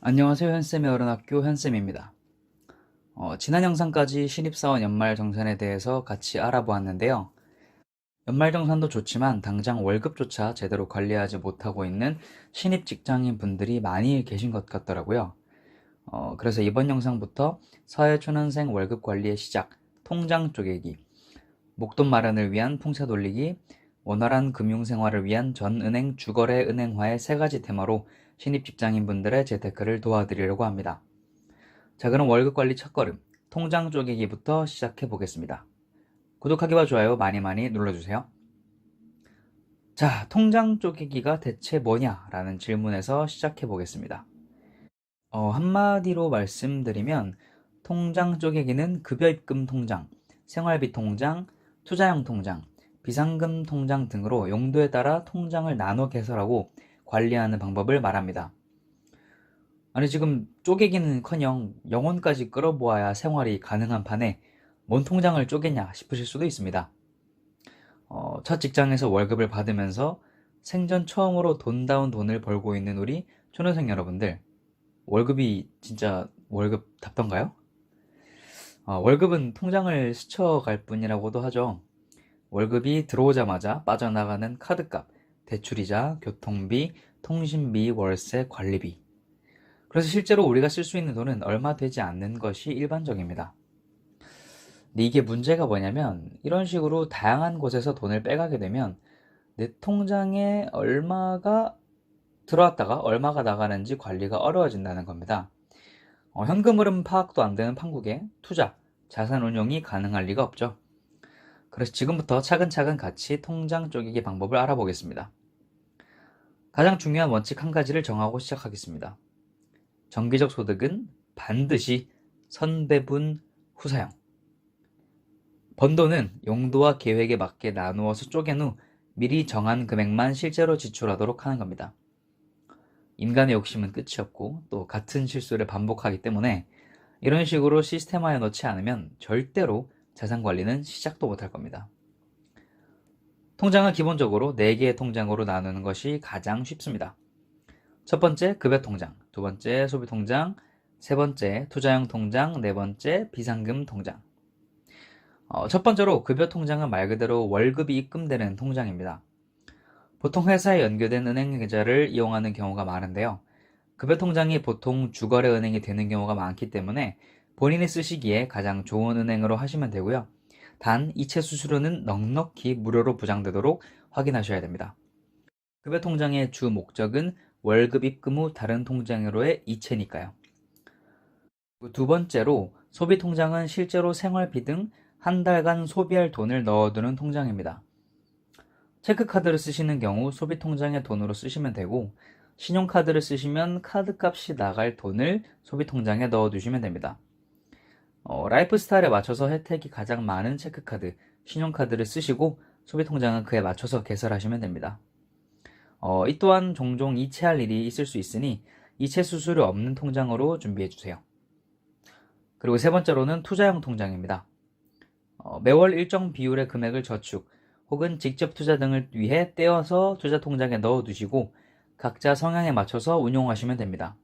안녕하세요. 현쌤의 어른학교 현쌤입니다. 지난 영상까지 신입사원 연말정산에 대해서 같이 알아보았는데요. 연말정산도 좋지만 당장 월급조차 제대로 관리하지 못하고 있는 신입 직장인 분들이 많이 계신 것 같더라고요. 그래서 이번 영상부터 사회초년생 월급 관리의 시작, 통장 쪼개기, 목돈 마련을 위한 풍차 돌리기, 원활한 금융생활을 위한 전은행 주거래 은행화의 세 가지 테마로 신입 직장인 분들의 재테크를 도와드리려고 합니다. 자, 그럼 월급 관리 첫걸음, 통장 쪼개기부터 시작해 보겠습니다. 구독하기와 좋아요 많이 많이 눌러주세요. 자, 통장 쪼개기가 대체 뭐냐라는 질문에서 시작해 보겠습니다. 한마디로 말씀드리면 통장 쪼개기는 급여입금 통장, 생활비 통장, 투자형 통장, 비상금 통장 등으로 용도에 따라 통장을 나눠 개설하고 관리하는 방법을 말합니다. 아니 지금 쪼개기는커녕 영혼까지 끌어모아야 생활이 가능한 판에 뭔 통장을 쪼개냐 싶으실 수도 있습니다. 첫 직장에서 월급을 받으면서 생전 처음으로 돈다운 돈을 벌고 있는 우리 초년생 여러분들, 월급이 진짜 월급답던가요? 월급은 통장을 스쳐갈 뿐이라고도 하죠. 월급이 들어오자마자 빠져나가는 카드값, 대출이자, 교통비, 통신비, 월세, 관리비. 그래서 실제로 우리가 쓸 수 있는 돈은 얼마 되지 않는 것이 일반적입니다. 근데 이게 문제가 뭐냐면 이런 식으로 다양한 곳에서 돈을 빼가게 되면 내 통장에 얼마가 들어왔다가 얼마가 나가는지 관리가 어려워진다는 겁니다. 현금 흐름 파악도 안 되는 판국에 투자, 자산 운용이 가능할 리가 없죠. 그래서 지금부터 차근차근 같이 통장 쪼개기 방법을 알아보겠습니다. 가장 중요한 원칙 한 가지를 정하고 시작하겠습니다. 정기적 소득은 반드시 선배분 후사형. 번 돈은 용도와 계획에 맞게 나누어서 쪼갠 후 미리 정한 금액만 실제로 지출하도록 하는 겁니다. 인간의 욕심은 끝이 없고 또 같은 실수를 반복하기 때문에 이런 식으로 시스템화해 놓지 않으면 절대로 자산 관리는 시작도 못할 겁니다. 통장은 기본적으로 4개의 통장으로 나누는 것이 가장 쉽습니다. 첫 번째 급여 통장, 두 번째 소비 통장, 세 번째 투자형 통장, 네 번째 비상금 통장. 첫 번째로 급여 통장은 말 그대로 월급이 입금되는 통장입니다. 보통 회사에 연계된 은행 계좌를 이용하는 경우가 많은데요. 급여 통장이 보통 주거래 은행이 되는 경우가 많기 때문에 본인이 쓰시기에 가장 좋은 은행으로 하시면 되고요. 단 이체 수수료는 넉넉히 무료로 보장되도록 확인하셔야 됩니다. 급여 통장의 주 목적은 월급 입금 후 다른 통장으로의 이체니까요. 두 번째로 소비 통장은 실제로 생활비 등 한 달간 소비할 돈을 넣어두는 통장입니다. 체크카드를 쓰시는 경우 소비 통장에 돈으로 쓰시면 되고, 신용카드를 쓰시면 카드값이 나갈 돈을 소비 통장에 넣어두시면 됩니다. 라이프 스타일에 맞춰서 혜택이 가장 많은 체크카드, 신용카드를 쓰시고 소비 통장은 그에 맞춰서 개설하시면 됩니다. 이 또한 종종 이체할 일이 있을 수 있으니 이체 수수료 없는 통장으로 준비해 주세요. 그리고 세 번째로는 투자형 통장입니다. 매월 일정 비율의 금액을 저축 혹은 직접 투자 등을 위해 떼어서 투자 통장에 넣어 두시고 각자 성향에 맞춰서 운용하시면 됩니다.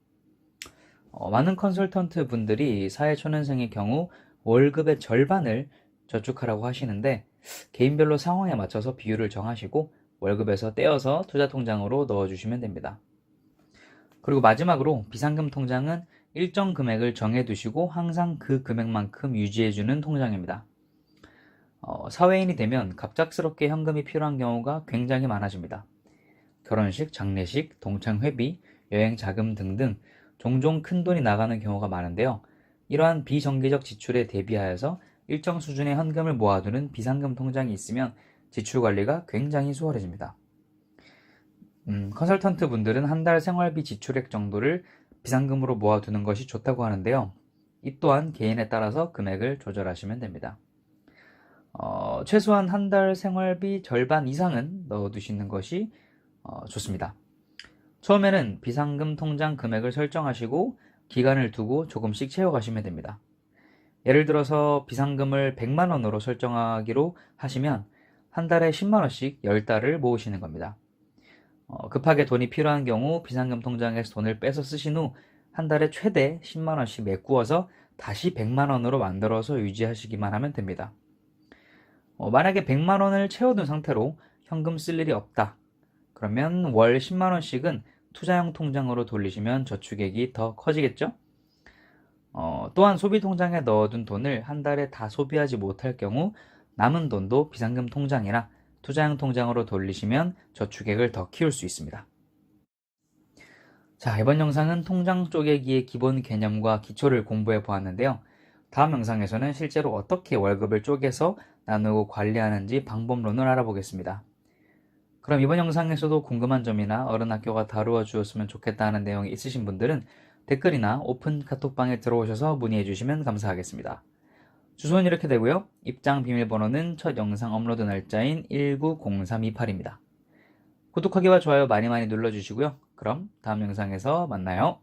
많은 컨설턴트 분들이 사회초년생의 경우 월급의 절반을 저축하라고 하시는데 개인별로 상황에 맞춰서 비율을 정하시고 월급에서 떼어서 투자 통장으로 넣어 주시면 됩니다. 그리고 마지막으로 비상금 통장은 일정 금액을 정해 두시고 항상 그 금액만큼 유지해 주는 통장입니다. 사회인이 되면 갑작스럽게 현금이 필요한 경우가 굉장히 많아집니다. 결혼식, 장례식, 동창회비, 여행 자금 등등 종종 큰 돈이 나가는 경우가 많은데요. 이러한 비정기적 지출에 대비하여서 일정 수준의 현금을 모아두는 비상금 통장이 있으면 지출 관리가 굉장히 수월해집니다. 컨설턴트 분들은 한 달 생활비 지출액 정도를 비상금으로 모아두는 것이 좋다고 하는데요. 이 또한 개인에 따라서 금액을 조절하시면 됩니다. 최소한 한 달 생활비 절반 이상은 넣어두시는 것이 좋습니다. 처음에는 비상금 통장 금액을 설정하시고 기간을 두고 조금씩 채워가시면 됩니다. 예를 들어서 비상금을 100만 원으로 설정하기로 하시면 한 달에 10만 원씩 10달을 모으시는 겁니다. 급하게 돈이 필요한 경우 비상금 통장에서 돈을 빼서 쓰신 후 한 달에 최대 10만 원씩 메꾸어서 다시 100만 원으로 만들어서 유지하시기만 하면 됩니다. 만약에 100만 원을 채워둔 상태로 현금 쓸 일이 없다. 그러면 월 10만 원씩은 투자형 통장으로 돌리시면 저축액이 더 커지겠죠? 또한 소비 통장에 넣어둔 돈을 한 달에 다 소비하지 못할 경우 남은 돈도 비상금 통장이나 투자형 통장으로 돌리시면 저축액을 더 키울 수 있습니다. 자, 이번 영상은 통장 쪼개기의 기본 개념과 기초를 공부해 보았는데요. 다음 영상에서는 실제로 어떻게 월급을 쪼개서 나누고 관리하는지 방법론을 알아보겠습니다. 그럼 이번 영상에서도 궁금한 점이나 어른학교가 다루어 주었으면 좋겠다는 내용이 있으신 분들은 댓글이나 오픈 카톡방에 들어오셔서 문의해 주시면 감사하겠습니다. 주소는 이렇게 되고요. 입장 비밀번호는 첫 영상 업로드 날짜인 190328입니다. 구독하기와 좋아요 많이 눌러주시고요. 그럼 다음 영상에서 만나요.